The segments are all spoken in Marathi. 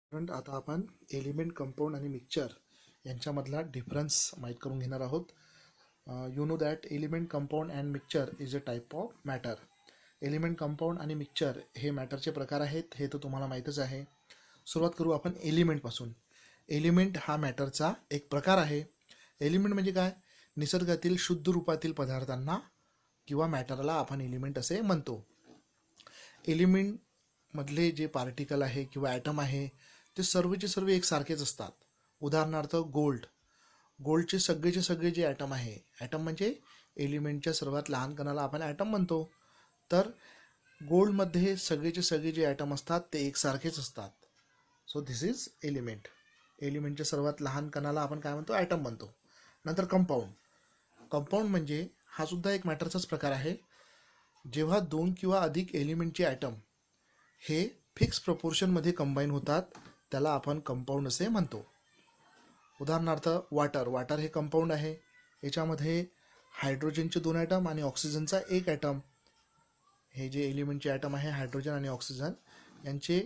स्टुडंट, आता आपण एलिमेंट, कंपाऊंड आणि मिक्सचर यांच्यामधला डिफरन्स माहीत करून घेणार आहोत. You know that element, compound and mixture is a type of matter. Element, compound आणि मिक्सचर हे मॅटरचे प्रकार आहेत, हे तर तुम्हाला माहीतच आहे. सुरुवात करू आपण एलिमेंटपासून. एलिमेंट हा मॅटरचा एक प्रकार आहे. एलिमेंट म्हणजे काय? निसर्गातील शुद्ध रूपातील पदार्थांना किंवा मॅटरला आपण एलिमेंट असे म्हणतो. एलिमेंटमधले जे पार्टिकल आहे किंवा ॲटम आहे ते सर्वचे सर्व एकसारखेच असतात. उदाहरणार्थ गोल्डचे सगळेचे सगळे जे ॲटम आहे, ॲटम म्हणजे एलिमेंटच्या सर्वात लहान कणाला आपण ॲटम म्हणतो. तर गोल्डमध्ये सगळेचे सगळे जे ॲटम असतात ते एकसारखेच असतात. So this is element. एलिमेंटच्या सर्वात लहान कणाला आपण काय म्हणतो? ॲटम म्हणतो. नंतर कंपाऊंड. कंपाऊंड म्हणजे हा सुद्धा एक मॅटरचाच प्रकार आहे. जेव्हा दोन किंवा अधिक एलिमेंटचे ॲटम हे फिक्स प्रपोर्शनमध्ये कंबाईन होतात त्याला आपण कंपाऊंड असे म्हणतो. उदाहरणार्थ वाटर हे कंपाऊंड आहे. याच्यामध्ये हायड्रोजनचे 2 ॲटम आणि ऑक्सिजनचा 1 ॲटम. हे जे एलिमेंटचे ॲटम आहे हायड्रोजन आणि ऑक्सिजन यांचे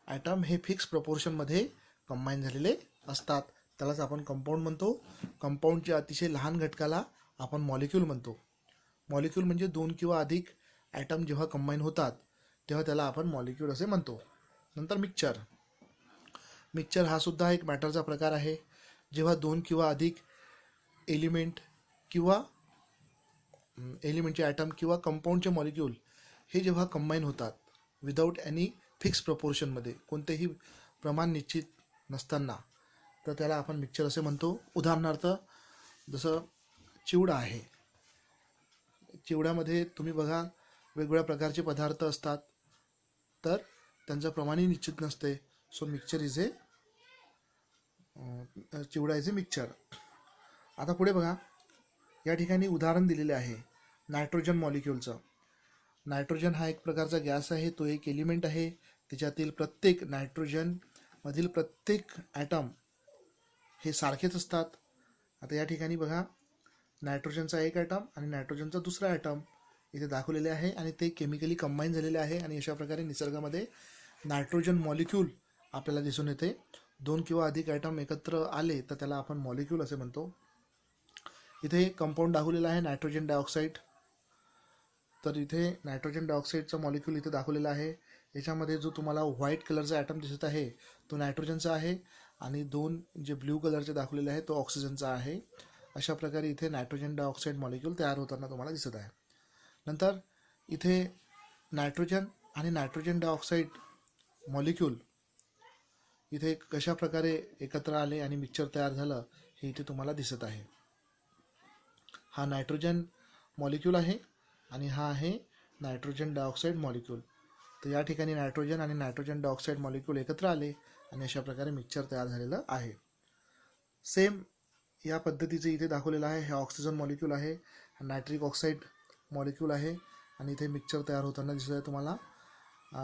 ॲटम हे फिक्स प्रपोर्शनमध्ये कंबाईन झालेले असतात, त्यालाच आपण कंपाऊंड म्हणतो. कंपाऊंडच्या अतिशय लहान घटकाला आपण मॉलिक्यूल म्हणतो. मॉलिक्यूल म्हणजे 2 किंवा अधिक ॲटम जेव्हा कंबाईन होतात तेव्हा त्याला आपण मॉलिक्यूल असे म्हणतो. नंतर मिक्सचर हा सुद्धा एक मॅटरचा प्रकार आहे. जेव्हा 2 किंवा अधिक एलिमेंट किंवा एलिमेंटचे ॲटम किंवा कंपाऊंडचे मॉलिक्यूल हे जेव्हा कंबाईन होतात विदाऊट एनी फिक्स प्रपोर्शनमध्ये, कोणतेही प्रमाण निश्चित नसताना, तर त्याला आपण मिक्सचर असे म्हणतो. उदाहरणार्थ जसं चिवडा आहे. चिवड्यामध्ये तुम्ही बघा वेगवेगळ्या प्रकारचे पदार्थ असतात, तर त्यांचं प्रमाणही निश्चित नसते. So chivda is a mixture. आता पुढे बघा, या ठिकाणी उदाहरण दिलेले आहे नायट्रोजन मॉलिक्यूलचं. नायट्रोजन हा एक प्रकारचा गॅस आहे, तो एक एलिमेंट आहे. त्याच्यातील प्रत्येक नायट्रोजनमधील प्रत्येक ॲटम हे सारखेच असतात. आता या ठिकाणी बघा, नायट्रोजनचा 1 ॲटम आणि नायट्रोजनचा दुसरा ॲटम इथे दाखवलेले आहे आणि ते केमिकली कंबाईन झालेले आहे. आणि अशा प्रकारे निसर्गामध्ये नायट्रोजन मॉलिक्यूल आपल्याला दिसून येते. 2 किंवा अधिक ॲटम एकत्र आले तर त्याला आपण मॉलिक्यूल असे म्हणतो. इथे कंपाऊंड दाखवलेला आहे नायट्रोजन डायऑक्साईड. तर इथे नायट्रोजन डायऑक्साईडचा मॉलिक्यूल इथे दाखवलेला आहे. याच्यामध्ये जो तुम्हाला व्हाईट कलरचा ॲटम दिसत आहे तो नायट्रोजनचा आहे आणि 2 जे ब्ल्यू कलरचे दाखवलेले आहे तो ऑक्सिजनचा आहे. अशा प्रकारे इथे नायट्रोजन डायऑक्साईड मॉलिक्यूल तयार होताना तुम्हाला दिसत आहे. नंतर इथे नायट्रोजन आणि नायट्रोजन डायऑक्साईड मॉलिक्यूल इथे कशा प्रकारे एकत्र आले आणि मिक्सचर तयार झालं हे इथे तुम्हाला दिसत आहे. हा नायट्रोजन मॉलिक्यूल आहे आणि हा आहे नायट्रोजन डायऑक्साईड मॉलिक्यूल. तर या ठिकाणी नायट्रोजन आणि नायट्रोजन डायऑक्साईड मॉलिक्यूल एकत्र आले आणि अशा प्रकारे मिक्सचर तयार झालेलं आहे. सेम या पद्धतीचे इथे दाखवलेलं आहे. हे ऑक्सिजन मॉलिक्यूल आहे, नायट्रिक ऑक्साईड मॉलिक्यूल आहे आणि इथे मिक्सचर तयार होताना दिसत आहे तुम्हाला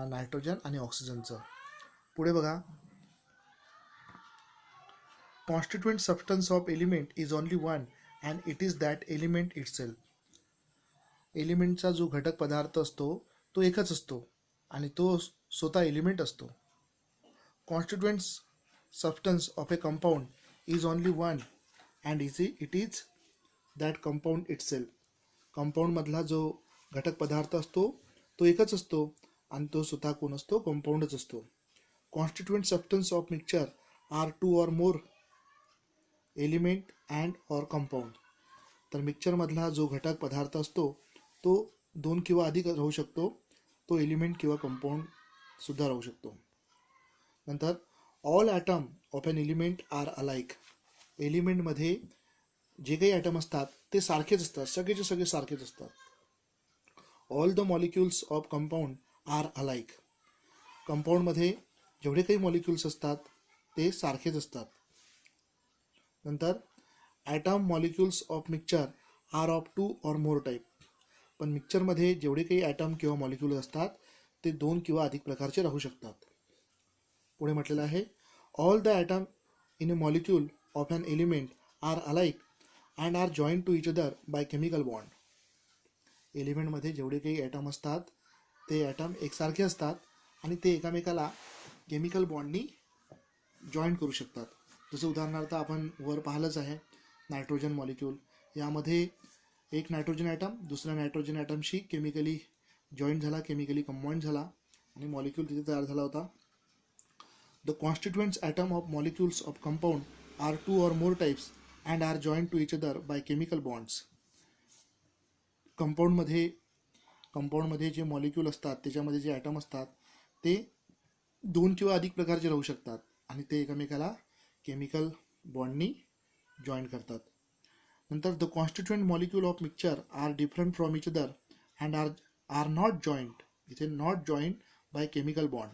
नायट्रोजन आणि ऑक्सिजनचं. पुढे बघा, constituent substance of element is only one and it is that element itself. एलिमेंटचा जो घटक पदार्थ असतो तो एकच असतो आणि तो स्वतः एलिमेंट असतो. Constituent substance of a compound is only one and it is that compound itself. कंपाऊंडमधला जो घटक पदार्थ असतो तो एकच असतो आणि तो स्वतः कोण असतो? कंपाऊंडच असतो. Constituent substance of mixture are 2 or more element and or compound. तर मिक्सचरमधला जो घटक पदार्थ असतो तो 2 किंवा अधिक राहू शकतो, तो एलिमेंट किंवा कंपाऊंड सुद्धा राहू शकतो. नंतर all atom of an element are alike. एलिमेंटमध्ये जे काही ॲटम असतात ते सारखेच असतात, सगळेचे सगळे सारखेच असतात. All the molecules of compound are alike. कंपाऊंडमध्ये जेवढे काही मॉलिक्युल्स असतात ते सारखेच असतात. नंतर atom molecules of mixture are of 2 or more type. पण मिक्सचरमध्ये जेवढे काही ॲटम किंवा मॉलिक्युल असतात ते 2 किंवा अधिक प्रकारचे राहू शकतात. पुढे म्हटलेलं आहे all the atom in a molecule of an element are alike and are joint to each other by chemical bond. एलिमेंटमध्ये जेवढे काही ॲटम असतात ते ॲटम एकसारखे असतात आणि ते एकामेकाला केमिकल बॉन्डनी जॉईन करू शकतात. जसं उदाहरणार्थ आपण वर पाहिलंच आहे नायट्रोजन मॉलिक्यूल. यामध्ये एक नायट्रोजन ॲटम दुसऱ्या नायट्रोजन ॲटमशी केमिकली जॉईंट झाला, केमिकली कंबाईंड झाला आणि मॉलिक्यूल तिथे तयार झाला होता. The constituents atom of molecules of compound are 2 or more types and are joint to each other by chemical bonds. कंपाऊंडमध्ये जे मॉलिक्यूल असतात त्याच्यामध्ये जे ॲटम असतात ते 2 किंवा अधिक प्रकारचे राहू शकतात आणि ते एकमेकाला केमिकल बॉन्डनी जॉईन करतात. नंतर the constituent molecule of mixture are different from each other and are not joint. इथे not joint by chemical bond.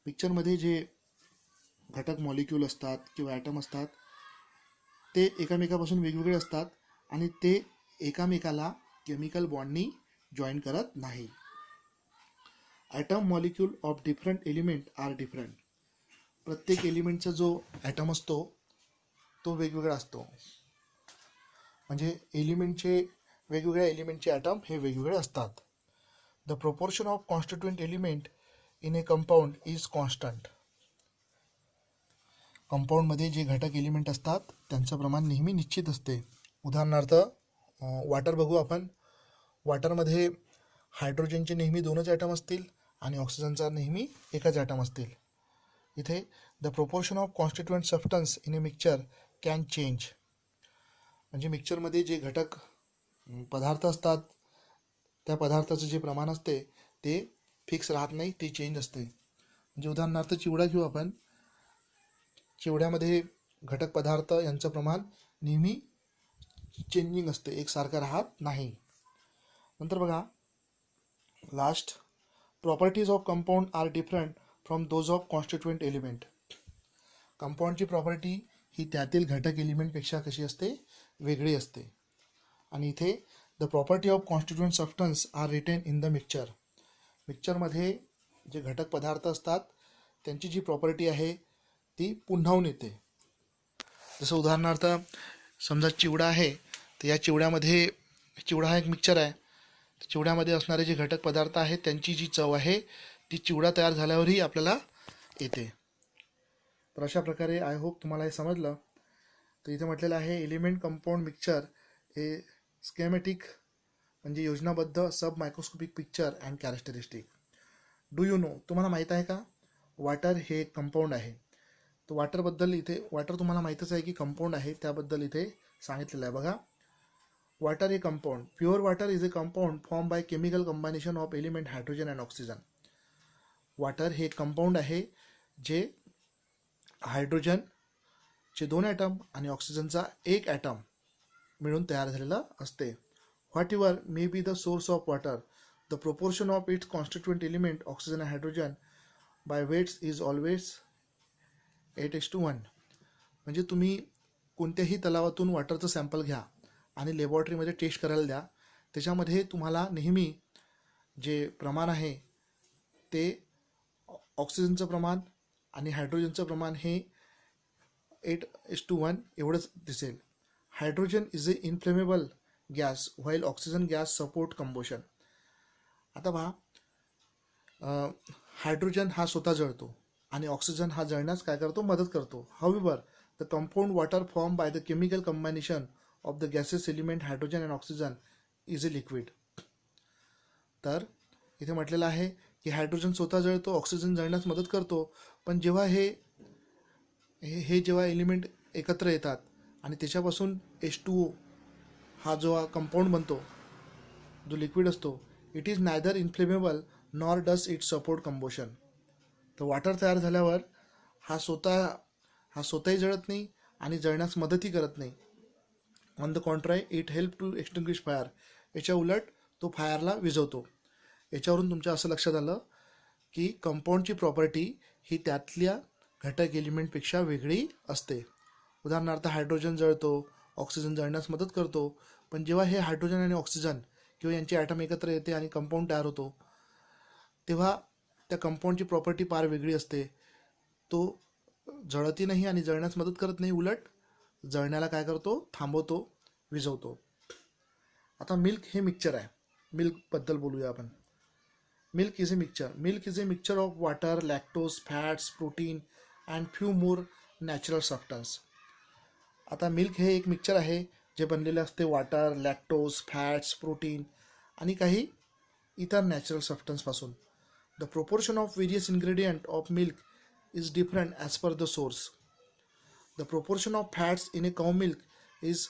मिक्सचरमध्ये जे घटक मॉलिक्यूल असतात किंवा ॲटम असतात ते एकामेकापासून वेगवेगळे असतात आणि ते एकामेकाला केमिकल बॉन्डनी जॉईन करत नाही. Atom molecule of different element are different. प्रत्येक एलिमेंटचा जो ॲटम असतो तो वेगवेगळा असतो. म्हणजे वेगवेगळ्या एलिमेंटचे ॲटम हे वेगवेगळे असतात. The proportion of constituent element in a compound is constant. कंपाऊंडमध्ये जे घटक एलिमेंट असतात त्यांचं प्रमाण नेहमी निश्चित असते. उदाहरणार्थ वॉटर बघू आपण. वॉटरमध्ये हायड्रोजनचे नेहमी 2च ॲटम असतील आणि ऑक्सिजनचा नेहमी एकच ॲटम असतील. इथे the proportion of constituent substance in a mixture can change. म्हणजे मिक्सचरमध्ये जे घटक पदार्थ असतात त्या पदार्थाचं जे प्रमाण असते ते फिक्स राहत नाही, ते चेंज असते. म्हणजे उदाहरणार्थ चिवडा घेऊ आपण. चिवड्यामध्ये घटक पदार्थ यांचं प्रमाण नेहमी चेंजिंग असते, एकसारखं राहत नाही. नंतर बघा last, properties of compound are different from those of constituent element. कंपाऊंडची प्रॉपर्टी ही त्यातील घटक एलिमेंटपेक्षा कशी असते, वेगळी असते. आणि इथे the property of constituent substance are retain in the mixture. मिक्सचरमध्ये जे घटक पदार्थ असतात त्यांची जी प्रॉपर्टी आहे ती पुन्हावून येते. जसं उदाहरणार्थ समजा चिवडा आहे, तर या चिवडा हा एक मिक्सचर आहे. चिवड्यामध्ये असणारे जे घटक पदार्थ आहेत त्यांची जी चव आहे ती चिवडा तयार झाल्यावरही आपल्याला येते. तर अशा प्रकारे आय होप तुम्हाला हे समजलं. तर इथे म्हटलेलं आहे एलिमेंट कंपाऊंड मिक्सचर हे स्केमॅटिक म्हणजे योजनाबद्ध submicroscopic picture and characteristic. Do you know, तुम्हाला माहीत आहे का वॉटर हे कंपाऊंड आहे. तर वॉटर तुम्हाला माहीतच आहे की कंपाऊंड आहे, त्याबद्दल इथे सांगितलेलं आहे. बघा, water A compound. Pure water is a compound form by chemical combination of element hydrogen and oxygen. Water हे कंपाऊंड आहे जे हायड्रोजनचे 2 ॲटम आणि ऑक्सिजनचा 1 ॲटम मिळून तयार झालेलं असते. Whatever may be the source of water, the proportion of its constituent element oxygen and hydrogen by weights is always 8:1. म्हणजे तुम्ही कोणत्याही तलावातून वॉटरचं सॅम्पल घ्या आणि लॅबॉरेटरीमध्ये टेस्ट करायला द्या, त्याच्यामध्ये तुम्हाला नेहमी जे प्रमाण आहे ते ऑक्सिजनचं प्रमाण आणि हायड्रोजनचं प्रमाण हे 8:1 एवढंच दिसेल. Hydrogen is a inflammable gas while oxygen gas support combustion. आता पहा, हायड्रोजन हा स्वतः जळतो आणि ऑक्सिजन हा जळण्यास काय करतो, मदत करतो. However the compound water form by the chemical combination of the gases element hydrogen and oxygen is a liquid. तर इथे म्हटलेलं आहे की हायड्रोजन स्वतः जळतो, ऑक्सिजन जळण्यास मदत करतो, पण जेव्हा जेव्हा एलिमेंट एकत्र येतात आणि त्याच्यापासून H2O हा जो कंपाऊंड बनतो, जो लिक्विड असतो, it is neither inflammable nor does it support combustion. तर वॉटर तयार झाल्यावर हा स्वतःही जळत नाही आणि जळण्यास मदतही करत नाही. On the contrary it help to extinguish fire. याच्या उलट तो फायरला विझवतो. याच्यावरून तुमच्या असं लक्षात आलं की कंपाऊंडची प्रॉपर्टी ही त्यातल्या घटक एलिमेंटपेक्षा वेगळी असते. उदाहरणार्थ हायड्रोजन जळतो, ऑक्सिजन जळण्यास मदत करतो, पण जेव्हा हे हायड्रोजन आणि ऑक्सिजन किंवा यांचे ॲटम एकत्र येते आणि कंपाऊंड तयार होतो तेव्हा त्या कंपाऊंडची प्रॉपर्टी फार वेगळी असते. तो जळतही नाही आणि जळण्यास मदत करत नाही, उलट जळण्याला काय करतो, थांबवतो, विझवतो. आता मिल्क हे मिक्सचर आहे. मिल्कबद्दल बोलूया आपण. Milk is a mixture. Milk is a mixture of water, lactose, fats, protein and few more natural substance. आता मिल्क हे एक मिक्सचर आहे जे बनलेले असते वॉटर, लॅक्टोज, फॅट्स, प्रोटीन आणि काही इतर नॅचरल सबस्टन्सपासून. The proportion of various ingredient of milk is different as per the source. The proportion of fats in a cow milk is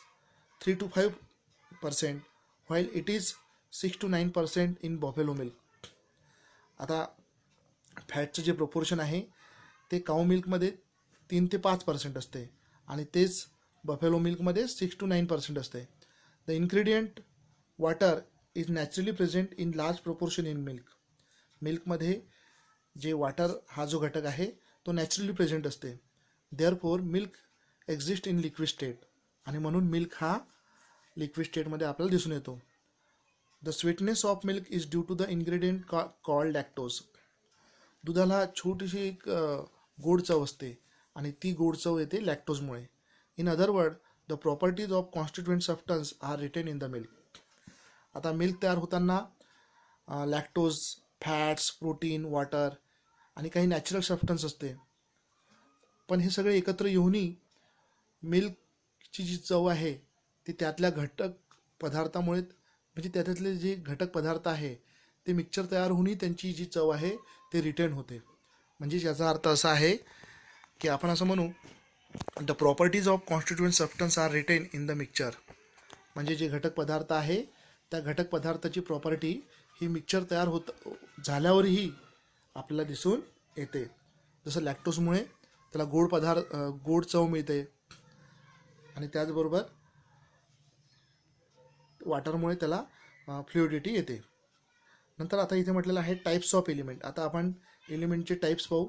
3 to 5%, while it is 6 to 9% in buffalo milk. आता फॅटचं जे प्रोपोर्शन आहे ते काऊ मिल्कमध्ये 3 ते 5% असते आणि तेच बफेलो मिल्कमध्ये 6 to 9% असते. The ingredient water is naturally present in large proportion in milk. मिल्कमध्ये जे वॉटर हा जो घटक आहे तो नॅचरली प्रेझेंट असते. Therefore milk exist in liquid state आणि म्हणून मिल्क हा लिक्विड स्टेटमध्ये आपल्याला दिसून येतो. The sweetness of milk is due to the ingredient called lactose. दुधाला छोटीशी एक गोड चव असते आणि ती गोड चव येते लॅक्टोजमुळे. In other word, the properties of constituent substance are retain in the milk. आता मिल्क तयार होताना लॅक्टोज, फॅट्स, प्रोटीन, वॉटर आणि काही नॅचरल सबस्टन्स असते, पण हे सगळे एकत्र येऊनही मिल्कची जी चव आहे ती त्यातल्या घटक पदार्थामुळे, म्हणजे त्याच्यातले जे घटक पदार्थ आहे ते मिक्सचर तयार होऊनही त्यांची जी चव आहे ते रिटेन होते. म्हणजे याचा अर्थ असा आहे की आपण असं म्हणू, the properties of constituent substance are retain in the mixture. म्हणजे जे घटक पदार्थ आहे त्या घटक पदार्थाची प्रॉपर्टी ही मिक्सचर तयार झाल्यावरही आपल्याला दिसून येते. जसं लॅक्टोजमुळे त्याला गोड चव मिळते आणि त्याचबरोबर वॉटरमुळे त्याला फ्लुइडिटी येते. नंतर आता इथे म्हटलेलं आहे टाईप्स ऑफ एलिमेंट. आता आपण एलिमेंटचे टाईप्स पाहू.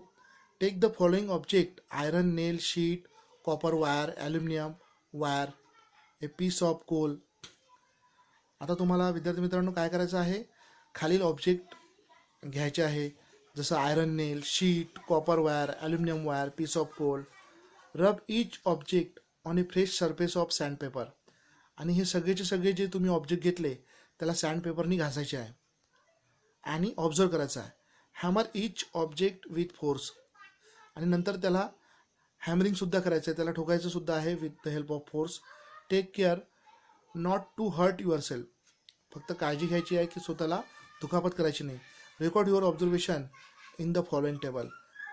Take the following object: iron, nail, sheet, copper wire, aluminium wire, a piece of coal. आता तुम्हाला विद्यार्थी मित्रांनो काय करायचं आहे, खालील ऑब्जेक्ट घ्यायचे आहे, जसं iron nail, sheet, copper wire, aluminium wire, piece of coal. Rub each object on a fresh surface of sandpaper. आणि हे सगळेचे सगळे जे तुम्ही ऑब्जेक्ट घेतले त्याला सँडपेपरनी घासायचे आहे आणि ऑब्झर्व करायचं आहे. Hammer each object with force. आणि नंतर त्याला हॅमरिंगसुद्धा करायचं आहे, त्याला ठोकायचं सुद्धा आहे with the help of force. Take care not to hurt yourself. फक्त काळजी घ्यायची आहे की स्वतःला दुखापत करायची नाही. Record your observation in the following table.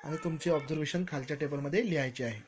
आणि तुमचे ऑब्झर्वेशन खालच्या टेबलमध्ये लिहायचे आहे.